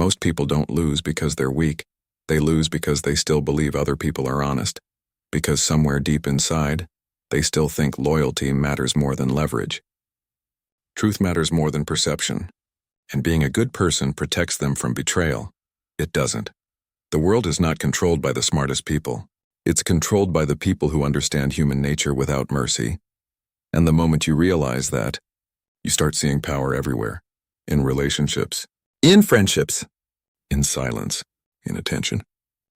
Most people don't lose because they're weak. They lose because they still believe other people are honest. Because somewhere deep inside, they still think loyalty matters more than leverage. Truth matters more than perception. And being a good person protects them from betrayal. It doesn't. The world is not controlled by the smartest people. It's controlled by the people who understand human nature without mercy. And the moment you realize that, you start seeing power everywhere. In relationships. In friendships. In silence. In attention.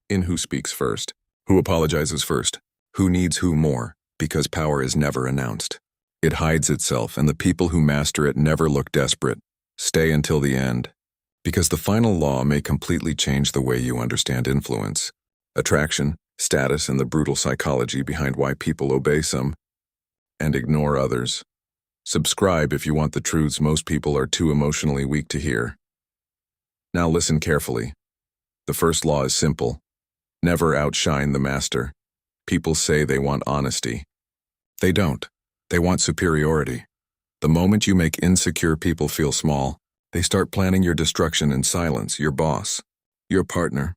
In who speaks first. Who apologizes first. Who needs who more. Because power is never announced. It hides itself, and the people who master it never look desperate. Stay until the end. Because the final law may completely change the way you understand influence, attraction, status, and the brutal psychology behind why people obey some and ignore others. Subscribe if you want the truths most people are too emotionally weak to hear. Now listen carefully. The first law is simple. Never outshine the master. People say they want honesty. They don't. They want superiority. The moment you make insecure people feel small, they start planning your destruction in silence. Your boss, your partner,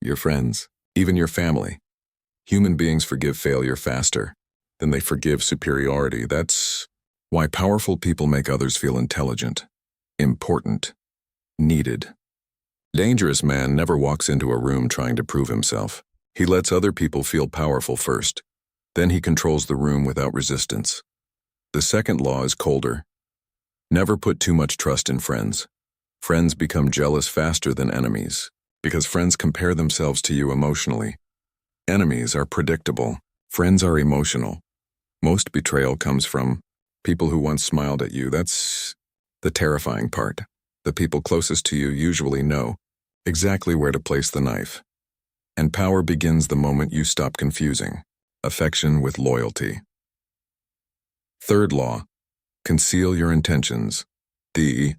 your friends, even your family. Human beings forgive failure faster than they forgive superiority. That's why powerful people make others feel intelligent, important, needed. Dangerous man never walks into a room trying to prove himself. He lets other people feel powerful first. Then he controls the room without resistance. The second law is colder. Never put too much trust in friends. Friends become jealous faster than enemies, because friends compare themselves to you emotionally. Enemies are predictable. Friends are emotional. Most betrayal comes from people who once smiled at you. That's the terrifying part. The people closest to you usually know exactly where to place the knife. And power begins the moment you stop confusing affection with loyalty. Third law, conceal your intentions. The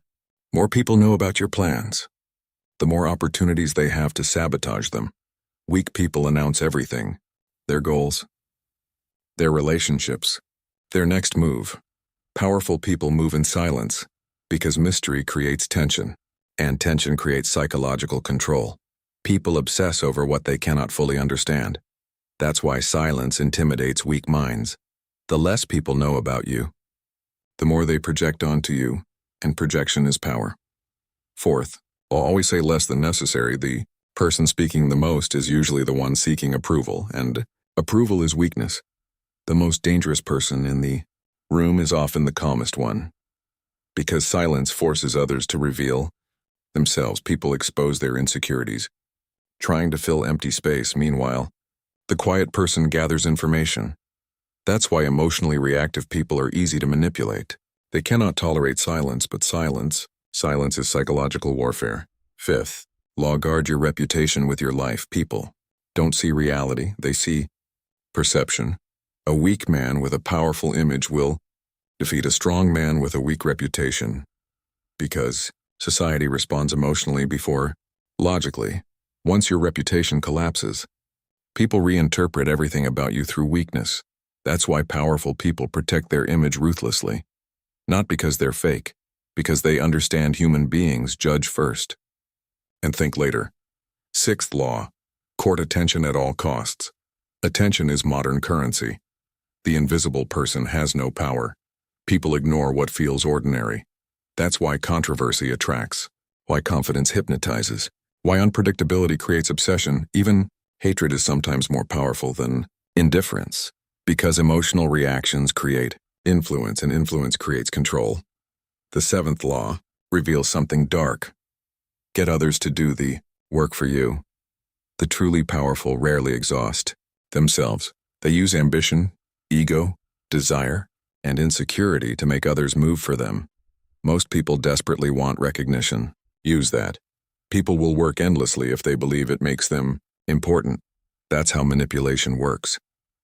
more people know about your plans, the more opportunities they have to sabotage them. Weak people announce everything, their goals, their relationships, their next move. Powerful people move in silence because mystery creates tension, and tension creates psychological control. People obsess over what they cannot fully understand. That's why silence intimidates weak minds. The less people know about you, the more they project onto you, and projection is power. Fourth, I'll always say less than necessary. The person speaking the most is usually the one seeking approval, and approval is weakness. The most dangerous person in the room is often the calmest one. Because silence forces others to reveal themselves, people expose their insecurities, trying to fill empty space. Meanwhile, the quiet person gathers information. That's why emotionally reactive people are easy to manipulate. They cannot tolerate silence, but silence is psychological warfare. Fifth, law, guard your reputation with your life. People don't see reality, they see perception. A weak man with a powerful image will defeat a strong man with a weak reputation, because society responds emotionally before logically. Once your reputation collapses, people reinterpret everything about you through weakness. That's why powerful people protect their image ruthlessly. Not because they're fake, because they understand human beings judge first and think later. Sixth law, court attention at all costs. Attention is modern currency. The invisible person has no power. People ignore what feels ordinary. That's why controversy attracts, why confidence hypnotizes, why unpredictability creates obsession. Even hatred is sometimes more powerful than indifference, because emotional reactions create influence, and influence creates control. The seventh law reveals something dark. Get others to do the work for you. The truly powerful rarely exhaust themselves. They use ambition, ego, desire, and insecurity to make others move for them. Most people desperately want recognition. Use that. People will work endlessly if they believe it makes them important. That's how manipulation works.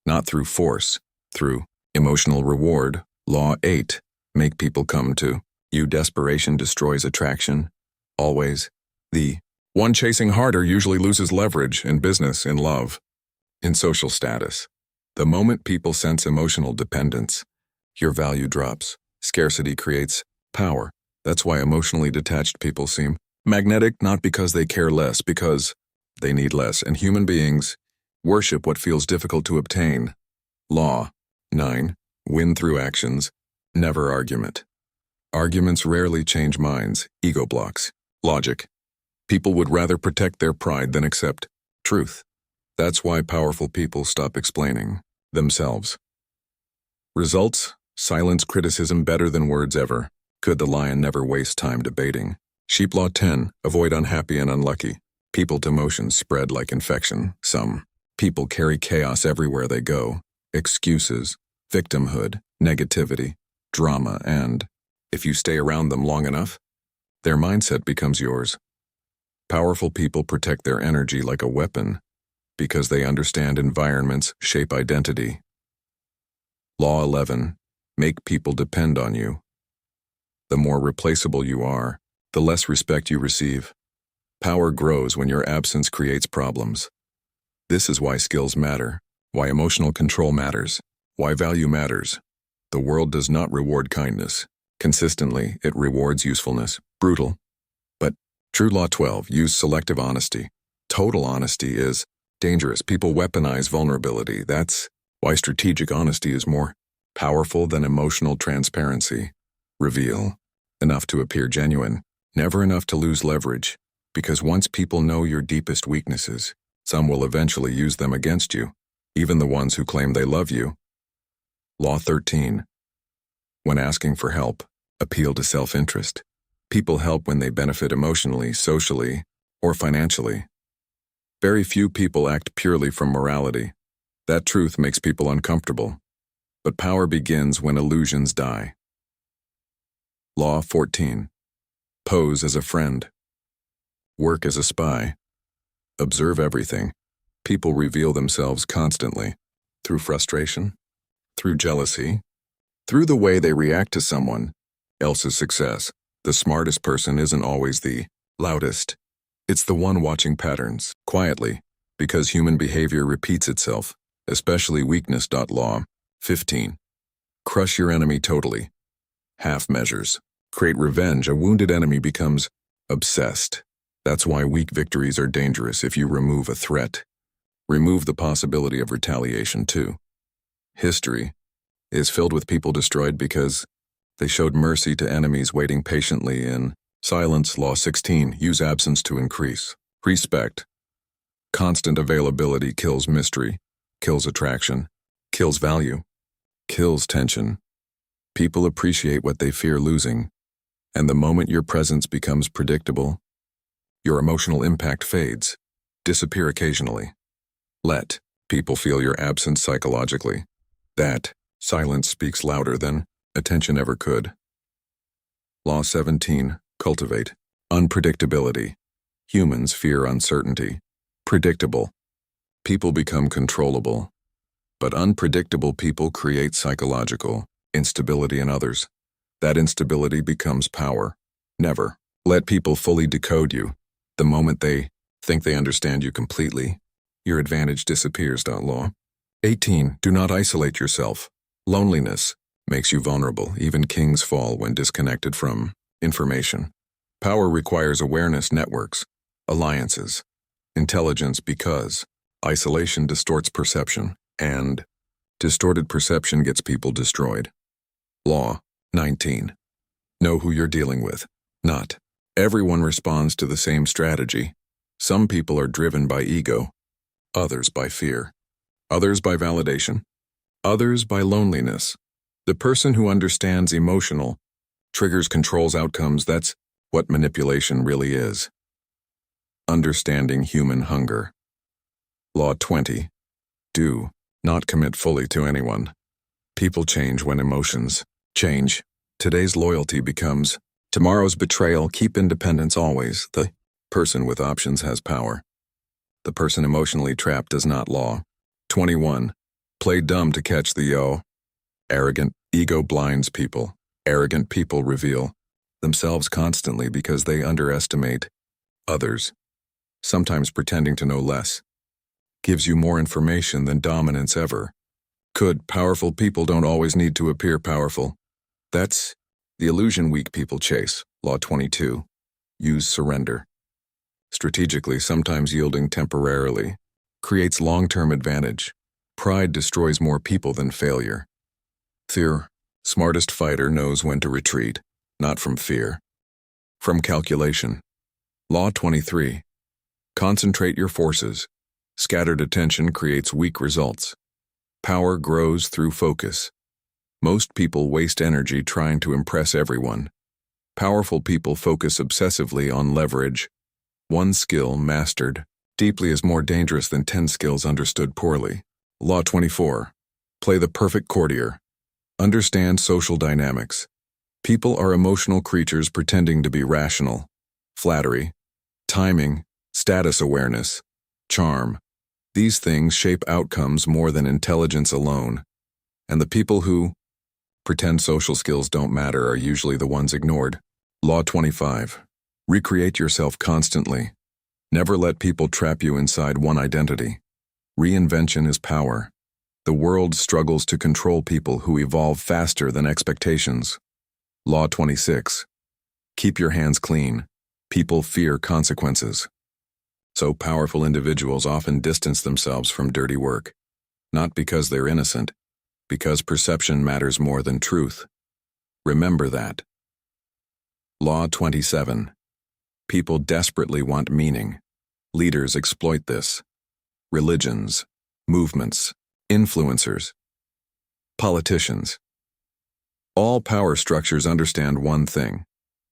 Not through force, through emotional reward. Law 8. Make people come to you. Desperation destroys attraction. Always. The one chasing harder usually loses leverage in business, in love, in social status. The moment people sense emotional dependence, your value drops. Scarcity creates power. That's why emotionally detached people seem Magnetic not because they care less, because they need less, and human beings worship what feels difficult to obtain. Law 9. Win through actions, never argument. Arguments rarely change minds, ego blocks. Logic. People would rather protect their pride than accept truth. That's why powerful people stop explaining themselves. Results: silence criticism better than words ever. Could the lion never waste time debating? Sheep Law 10. Avoid unhappy and unlucky. People emotions spread like infection. Some people carry chaos everywhere they go. Excuses, victimhood, negativity, drama, and if you stay around them long enough, their mindset becomes yours. Powerful people protect their energy like a weapon because they understand environments shape identity. Law 11. Make people depend on you. The more replaceable you are, the less respect you receive. Power grows when your absence creates problems. This is why skills matter, why emotional control matters, why value matters. The world does not reward kindness. Consistently, it rewards usefulness. Brutal. But true. Law 12. Use selective honesty. Total honesty is dangerous. People weaponize vulnerability. That's why strategic honesty is more powerful than emotional transparency. Reveal. Enough to appear genuine, never enough to lose leverage. Because once people know your deepest weaknesses, some will eventually use them against you, even the ones who claim they love you. Law 13. When asking for help, appeal to self-interest. People help when they benefit emotionally, socially, or financially. Very few people act purely from morality. That truth makes people uncomfortable. But power begins when illusions die. Law 14. Pose as a friend. Work as a spy. Observe everything. People reveal themselves constantly. Through frustration, through jealousy, through the way they react to someone else's success. The smartest person isn't always the loudest. It's the one watching patterns, quietly, because human behavior repeats itself, especially weakness. Law 15. Crush your enemy totally. Half measures. Create revenge. A wounded enemy becomes obsessed. That's why weak victories are dangerous. If you remove a threat, remove the possibility of retaliation too. History is filled with people destroyed because they showed mercy to enemies waiting patiently in silence. Law 16. Use absence to increase respect. Constant availability kills mystery, kills attraction, kills value, kills tension. People appreciate what they fear losing, and the moment your presence becomes predictable, your emotional impact fades, disappear occasionally. Let people feel your absence psychologically. That silence speaks louder than attention ever could. Law 17. Cultivate unpredictability. Humans fear uncertainty. Predictable people become controllable, but unpredictable people create psychological instability in others. That instability becomes power. Never let people fully decode you. The moment they think they understand you completely, your advantage disappears. Law 18. Do not isolate yourself. Loneliness makes you vulnerable. Even kings fall when disconnected from information. Power requires awareness, networks, alliances, intelligence, because isolation distorts perception, and distorted perception gets people destroyed. Law 19. Know who you're dealing with. Not everyone responds to the same strategy. Some people are driven by ego, others by fear, others by validation, others by loneliness. The person who understands emotional triggers controls outcomes. That's what manipulation really is. Understanding human hunger. Law 20. Do not commit fully to anyone. People change when emotions change. Today's loyalty becomes tomorrow's betrayal. Keep independence always. The person with options has power. The person emotionally trapped does not. Law 21. Play dumb to catch the yo. Arrogant ego blinds people. Arrogant people reveal themselves constantly because they underestimate others. Sometimes pretending to know less gives you more information than dominance ever could. Powerful people don't always need to appear powerful. That's the illusion weak people chase. Law 22. Use surrender. Strategically, sometimes yielding temporarily, creates long-term advantage. Pride destroys more people than failure. Fear. Smartest fighter knows when to retreat, not from fear. From calculation. Law 23. Concentrate your forces. Scattered attention creates weak results. Power grows through focus. Most people waste energy trying to impress everyone. Powerful people focus obsessively on leverage. One skill mastered deeply is more dangerous than 10 skills understood poorly. Law 24. Play the perfect courtier. Understand social dynamics. People are emotional creatures pretending to be rational. Flattery, timing, status awareness, charm. These things shape outcomes more than intelligence alone. And the people who pretend social skills don't matter are usually the ones ignored. Law 25. Recreate yourself constantly. Never let people trap you inside one identity. Reinvention is power. The world struggles to control people who evolve faster than expectations. Law 26. Keep your hands clean. People fear consequences. So powerful individuals often distance themselves from dirty work. Not because they're innocent, because perception matters more than truth. Remember that. Law 27. People desperately want meaning. Leaders exploit this. Religions, movements, influencers, politicians. All power structures understand one thing.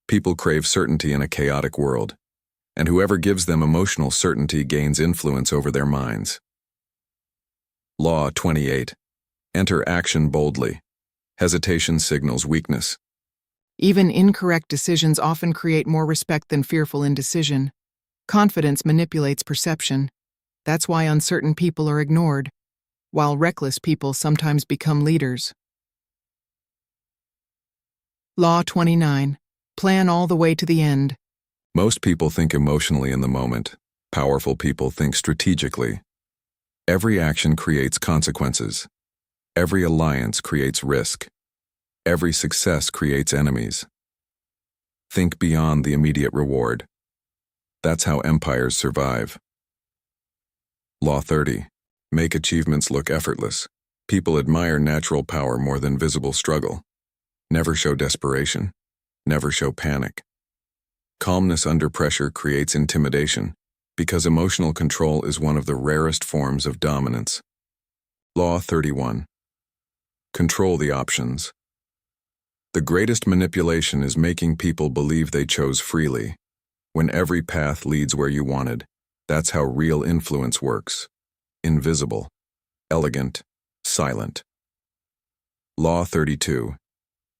People crave certainty in a chaotic world, and whoever gives them emotional certainty gains influence over their minds. Law 28. Enter action boldly. Hesitation signals weakness. Even incorrect decisions often create more respect than fearful indecision. Confidence manipulates perception. That's why uncertain people are ignored, while reckless people sometimes become leaders. Law 29. Plan all the way to the end. Most people think emotionally in the moment. Powerful people think strategically. Every action creates consequences. Every alliance creates risk. Every success creates enemies. Think beyond the immediate reward. That's how empires survive. Law 30. Make achievements look effortless. People admire natural power more than visible struggle. Never show desperation. Never show panic. Calmness under pressure creates intimidation, because emotional control is one of the rarest forms of dominance. Law 31. Control the options. The greatest manipulation is making people believe they chose freely, when every path leads where you wanted. That's how real influence works. Invisible, elegant, silent. Law 32.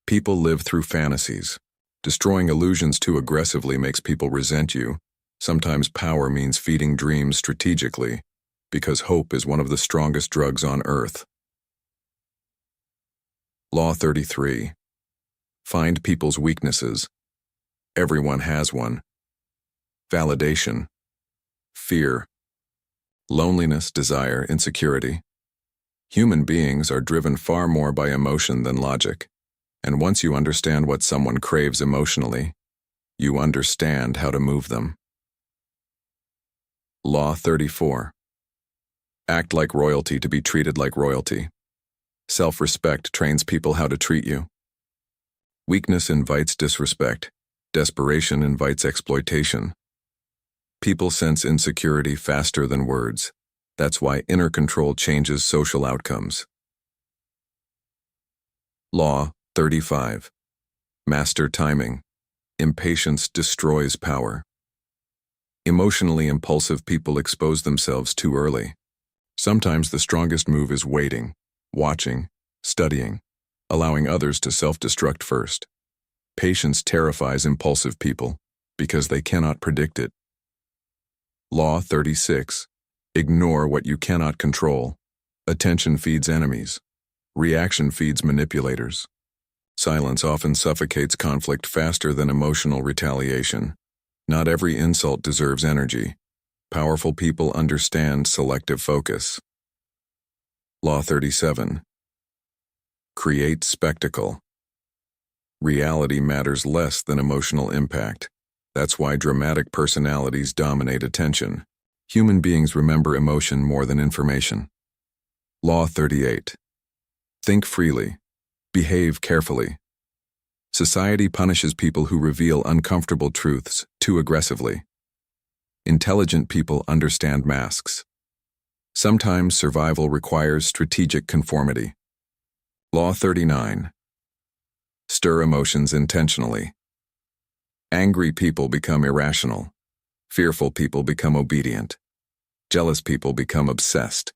People live through fantasies. Destroying illusions too aggressively makes people resent you. Sometimes power means feeding dreams strategically, because hope is one of the strongest drugs on earth. Law 33. Find people's weaknesses. Everyone has one. Validation. Fear. Loneliness, desire, insecurity. Human beings are driven far more by emotion than logic. And once you understand what someone craves emotionally, you understand how to move them. Law 34. Act like royalty to be treated like royalty. Self-respect trains people how to treat you. Weakness invites disrespect. Desperation invites exploitation. People sense insecurity faster than words. That's why inner control changes social outcomes. Law 35. Master timing. Impatience destroys power. Emotionally impulsive people expose themselves too early. Sometimes the strongest move is waiting, watching, studying, allowing others to self-destruct first. Patience terrifies impulsive people because they cannot predict it. Law 36. Ignore what you cannot control. Attention feeds enemies. Reaction feeds manipulators. Silence often suffocates conflict faster than emotional retaliation. Not every insult deserves energy. Powerful people understand selective focus. Law 37. Create spectacle. Reality matters less than emotional impact. That's why dramatic personalities dominate attention. Human beings remember emotion more than information. Law 38. Think freely. Behave carefully. Society punishes people who reveal uncomfortable truths too aggressively. Intelligent people understand masks. Sometimes survival requires strategic conformity. Law 39. Stir emotions intentionally. Angry people become irrational. Fearful people become obedient. Jealous people become obsessed.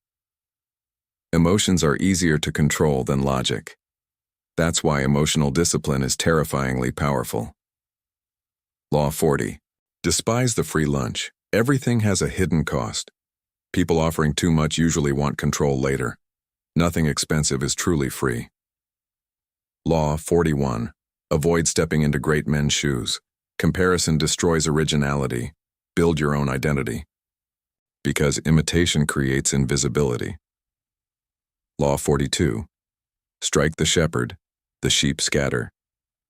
Emotions are easier to control than logic. That's why emotional discipline is terrifyingly powerful. Law 40. Despise the free lunch. Everything has a hidden cost. People offering too much usually want control later. Nothing expensive is truly free. Law 41. Avoid stepping into great men's shoes. Comparison destroys originality. Build your own identity. Because imitation creates invisibility. Law 42. Strike the shepherd, the sheep scatter.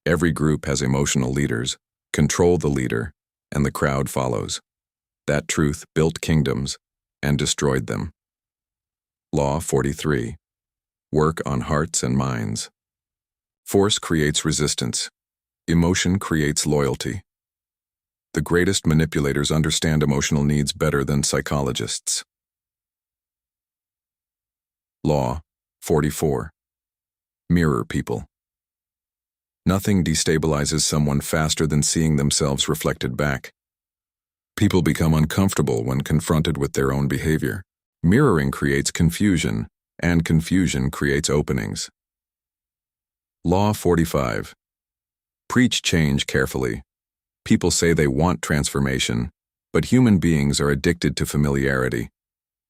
Every group has emotional leaders. Control the leader, and the crowd follows. That truth built kingdoms and destroyed them. Law 43. Work on hearts and minds. Force creates resistance. Emotion creates loyalty. The greatest manipulators understand emotional needs better than psychologists. Law 44. Mirror people. Nothing destabilizes someone faster than seeing themselves reflected back. People become uncomfortable when confronted with their own behavior. Mirroring creates confusion, and confusion creates openings. Law 45. Preach change carefully. People say they want transformation, but human beings are addicted to familiarity.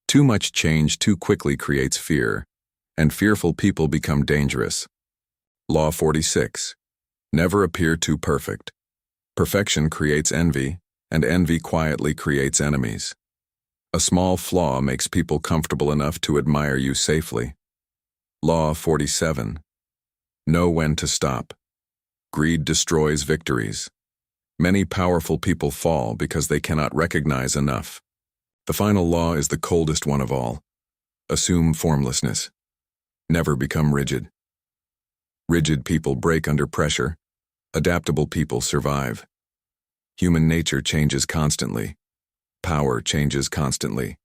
Too much change too quickly creates fear, and fearful people become dangerous. Law 46. Never appear too perfect. Perfection creates envy, and envy quietly creates enemies. A small flaw makes people comfortable enough to admire you safely. Law 47. Know when to stop. Greed destroys victories. Many powerful people fall because they cannot recognize enough. The final law is the coldest one of all. Assume formlessness. Never become rigid. Rigid people break under pressure. Adaptable people survive. Human nature changes constantly. Power changes constantly.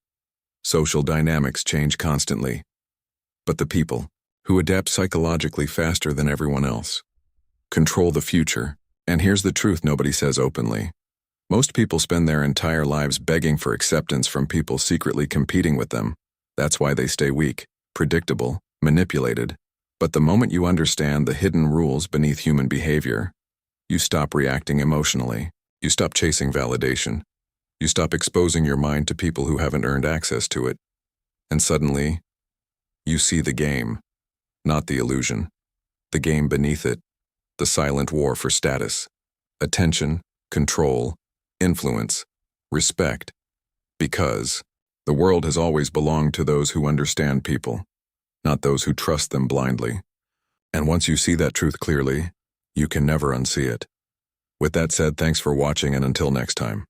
Social dynamics change constantly. But the people, who adapt psychologically faster than everyone else, control the future. And here's the truth nobody says openly. Most people spend their entire lives begging for acceptance from people secretly competing with them. That's why they stay weak, predictable, manipulated. But the moment you understand the hidden rules beneath human behavior, you stop reacting emotionally. You stop chasing validation. You stop exposing your mind to people who haven't earned access to it. And suddenly, you see the game, not the illusion. The game beneath it, the silent war for status, attention, control, influence, respect. Because the world has always belonged to those who understand people, not those who trust them blindly. And once you see that truth clearly, you can never unsee it. With that said, thanks for watching, and until next time.